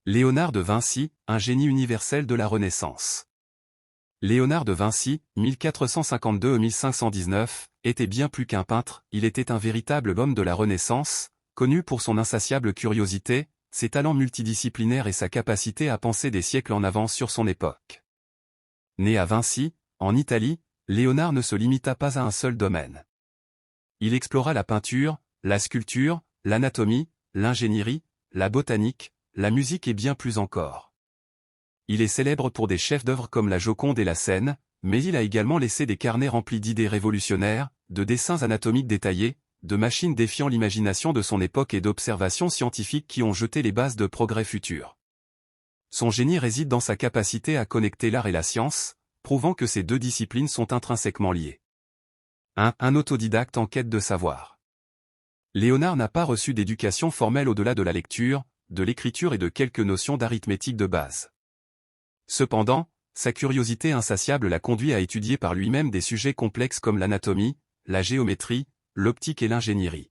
Léonard de Vinci, un génie universel de la Renaissance. Léonard de Vinci, 1452-1519, était bien plus qu'un peintre, il était un véritable homme de la Renaissance, connu pour son insatiable curiosité, ses talents multidisciplinaires et sa capacité à penser des siècles en avance sur son époque. Né à Vinci, en Italie, Léonard ne se limita pas à un seul domaine. Il explora la peinture, la sculpture, l'anatomie, l'ingénierie, la botanique, la musique et bien plus encore. Il est célèbre pour des chefs-d'œuvre comme la Joconde et la Seine, mais il a également laissé des carnets remplis d'idées révolutionnaires, de dessins anatomiques détaillés, de machines défiant l'imagination de son époque et d'observations scientifiques qui ont jeté les bases de progrès futurs. Son génie réside dans sa capacité à connecter l'art et la science, prouvant que ces deux disciplines sont intrinsèquement liées. Un autodidacte en quête de savoir. Léonard n'a pas reçu d'éducation formelle au-delà de la lecture, de l'écriture et de quelques notions d'arithmétique de base. Cependant, sa curiosité insatiable l'a conduit à étudier par lui-même des sujets complexes comme l'anatomie, la géométrie, l'optique et l'ingénierie.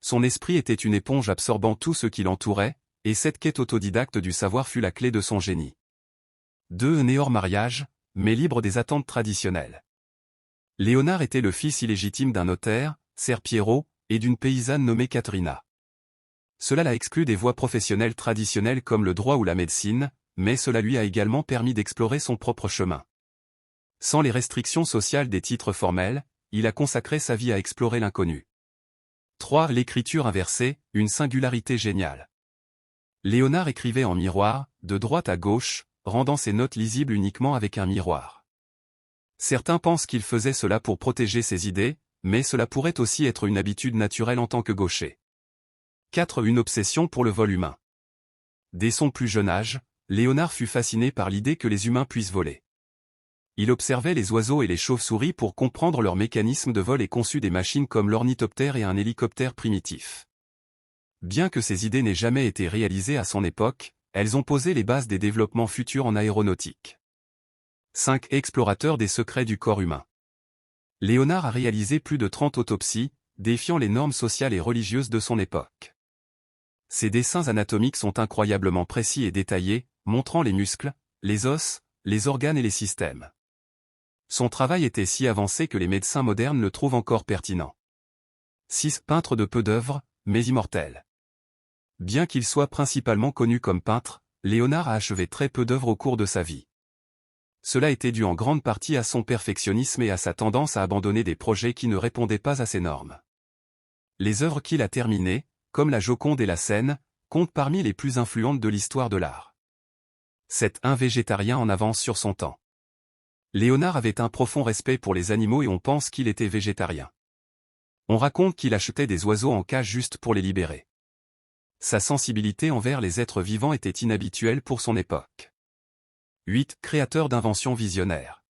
Son esprit était une éponge absorbant tout ce qui l'entourait, et cette quête autodidacte du savoir fut la clé de son génie. Né hors mariage, mais libre des attentes traditionnelles. Léonard était le fils illégitime d'un notaire, Ser Piero, et d'une paysanne nommée Caterina. Cela l'a exclu des voies professionnelles traditionnelles comme le droit ou la médecine, mais cela lui a également permis d'explorer son propre chemin. Sans les restrictions sociales des titres formels, il a consacré sa vie à explorer l'inconnu. L'écriture inversée, une singularité géniale. Léonard écrivait en miroir, de droite à gauche, rendant ses notes lisibles uniquement avec un miroir. Certains pensent qu'il faisait cela pour protéger ses idées, mais cela pourrait aussi être une habitude naturelle en tant que gaucher. Une obsession pour le vol humain. Dès son plus jeune âge, Léonard fut fasciné par l'idée que les humains puissent voler. Il observait les oiseaux et les chauves-souris pour comprendre leur mécanisme de vol et conçut des machines comme l'ornithoptère et un hélicoptère primitif. Bien que ces idées n'aient jamais été réalisées à son époque, elles ont posé les bases des développements futurs en aéronautique. Explorateur des secrets du corps humain. Léonard a réalisé plus de 30 autopsies, défiant les normes sociales et religieuses de son époque. Ses dessins anatomiques sont incroyablement précis et détaillés, montrant les muscles, les os, les organes et les systèmes. Son travail était si avancé que les médecins modernes le trouvent encore pertinent. Peintre de peu d'œuvres, mais immortel. Bien qu'il soit principalement connu comme peintre, Léonard a achevé très peu d'œuvres au cours de sa vie. Cela était dû en grande partie à son perfectionnisme et à sa tendance à abandonner des projets qui ne répondaient pas à ses normes. Les œuvres qu'il a terminées, comme la Joconde et la Seine, comptent parmi les plus influentes de l'histoire de l'art. Un végétarien en avance sur son temps. Léonard avait un profond respect pour les animaux et on pense qu'il était végétarien. On raconte qu'il achetait des oiseaux en cage juste pour les libérer. Sa sensibilité envers les êtres vivants était inhabituelle pour son époque. Créateur d'inventions visionnaires.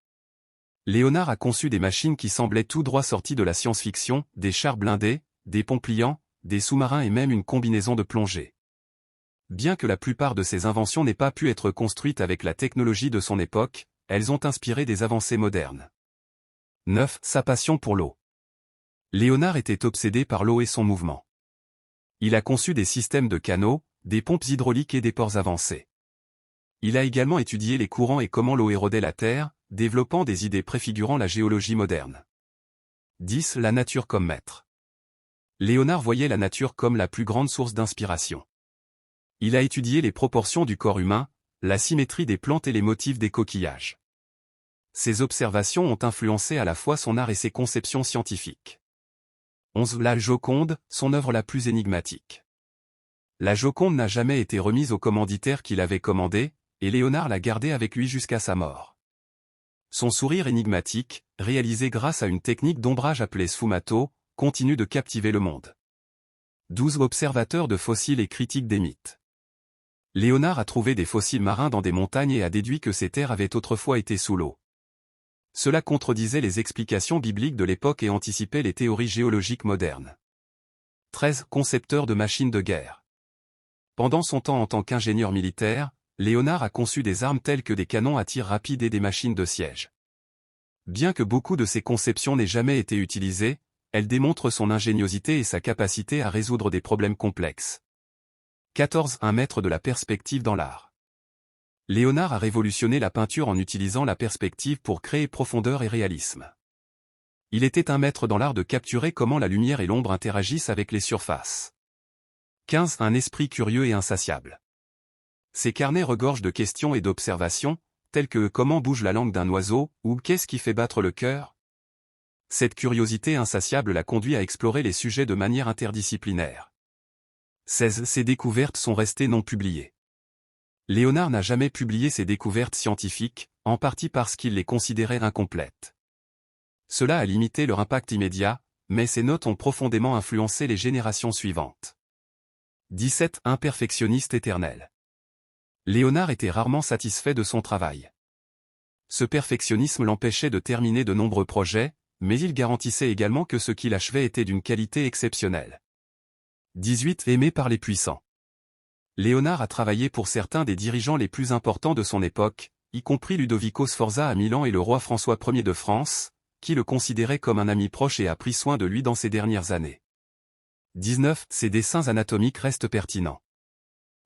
Léonard a conçu des machines qui semblaient tout droit sorties de la science-fiction, des chars blindés, des ponts pliants, des sous-marins et même une combinaison de plongée. Bien que la plupart de ces inventions n'aient pas pu être construites avec la technologie de son époque, elles ont inspiré des avancées modernes. Sa passion pour l'eau. Léonard était obsédé par l'eau et son mouvement. Il a conçu des systèmes de canaux, des pompes hydrauliques et des ports avancés. Il a également étudié les courants et comment l'eau érodait la terre, développant des idées préfigurant la géologie moderne. La nature comme maître. Léonard voyait la nature comme la plus grande source d'inspiration. Il a étudié les proportions du corps humain, la symétrie des plantes et les motifs des coquillages. Ces observations ont influencé à la fois son art et ses conceptions scientifiques. La Joconde, son œuvre la plus énigmatique. La Joconde n'a jamais été remise au commanditaire qui l'avait commandée, et Léonard l'a gardée avec lui jusqu'à sa mort. Son sourire énigmatique, réalisé grâce à une technique d'ombrage appelée sfumato, continue de captiver le monde. Observateur de fossiles et critique des mythes. Léonard a trouvé des fossiles marins dans des montagnes et a déduit que ces terres avaient autrefois été sous l'eau. Cela contredisait les explications bibliques de l'époque et anticipait les théories géologiques modernes. 13. Concepteur de machines de guerre. Pendant son temps en tant qu'ingénieur militaire, Léonard a conçu des armes telles que des canons à tir rapide et des machines de siège. Bien que beaucoup de ces conceptions n'aient jamais été utilisées, elles démontrent son ingéniosité et sa capacité à résoudre des problèmes complexes. 14. Un maître de la perspective dans l'art. Léonard a révolutionné la peinture en utilisant la perspective pour créer profondeur et réalisme. Il était un maître dans l'art de capturer comment la lumière et l'ombre interagissent avec les surfaces. 15. Un esprit curieux et insatiable. Ses carnets regorgent de questions et d'observations, telles que comment bouge la langue d'un oiseau, ou qu'est-ce qui fait battre le cœur. Cette curiosité insatiable l'a conduit à explorer les sujets de manière interdisciplinaire. 16. Ses découvertes sont restées non publiées. Léonard n'a jamais publié ses découvertes scientifiques, en partie parce qu'il les considérait incomplètes. Cela a limité leur impact immédiat, mais ses notes ont profondément influencé les générations suivantes. 17. Un perfectionniste éternel. Léonard était rarement satisfait de son travail. Ce perfectionnisme l'empêchait de terminer de nombreux projets, mais il garantissait également que ce qu'il achevait était d'une qualité exceptionnelle. 18. Aimé par les puissants. Léonard a travaillé pour certains des dirigeants les plus importants de son époque, y compris Ludovico Sforza à Milan et le roi François Ier de France, qui le considérait comme un ami proche et a pris soin de lui dans ses dernières années. 19. Ses dessins anatomiques restent pertinents.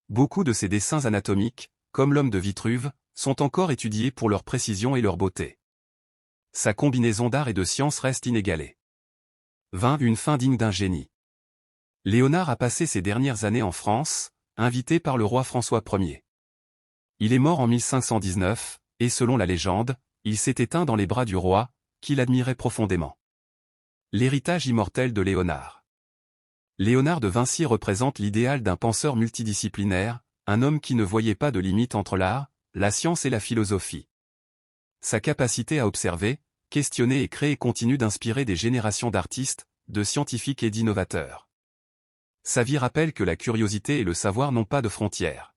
Beaucoup de ses dessins anatomiques, comme l'homme de Vitruve, sont encore étudiés pour leur précision et leur beauté. Sa combinaison d'art et de science reste inégalée. 20. Une fin digne d'un génie. Léonard a passé ses dernières années en France, invité par le roi François Ier. Il est mort en 1519, et selon la légende, il s'est éteint dans les bras du roi, qui l'admirait profondément. L'héritage immortel de Léonard. Léonard de Vinci représente l'idéal d'un penseur multidisciplinaire, un homme qui ne voyait pas de limite entre l'art, la science et la philosophie. Sa capacité à observer, questionner et créer continue d'inspirer des générations d'artistes, de scientifiques et d'innovateurs. Sa vie rappelle que la curiosité et le savoir n'ont pas de frontières.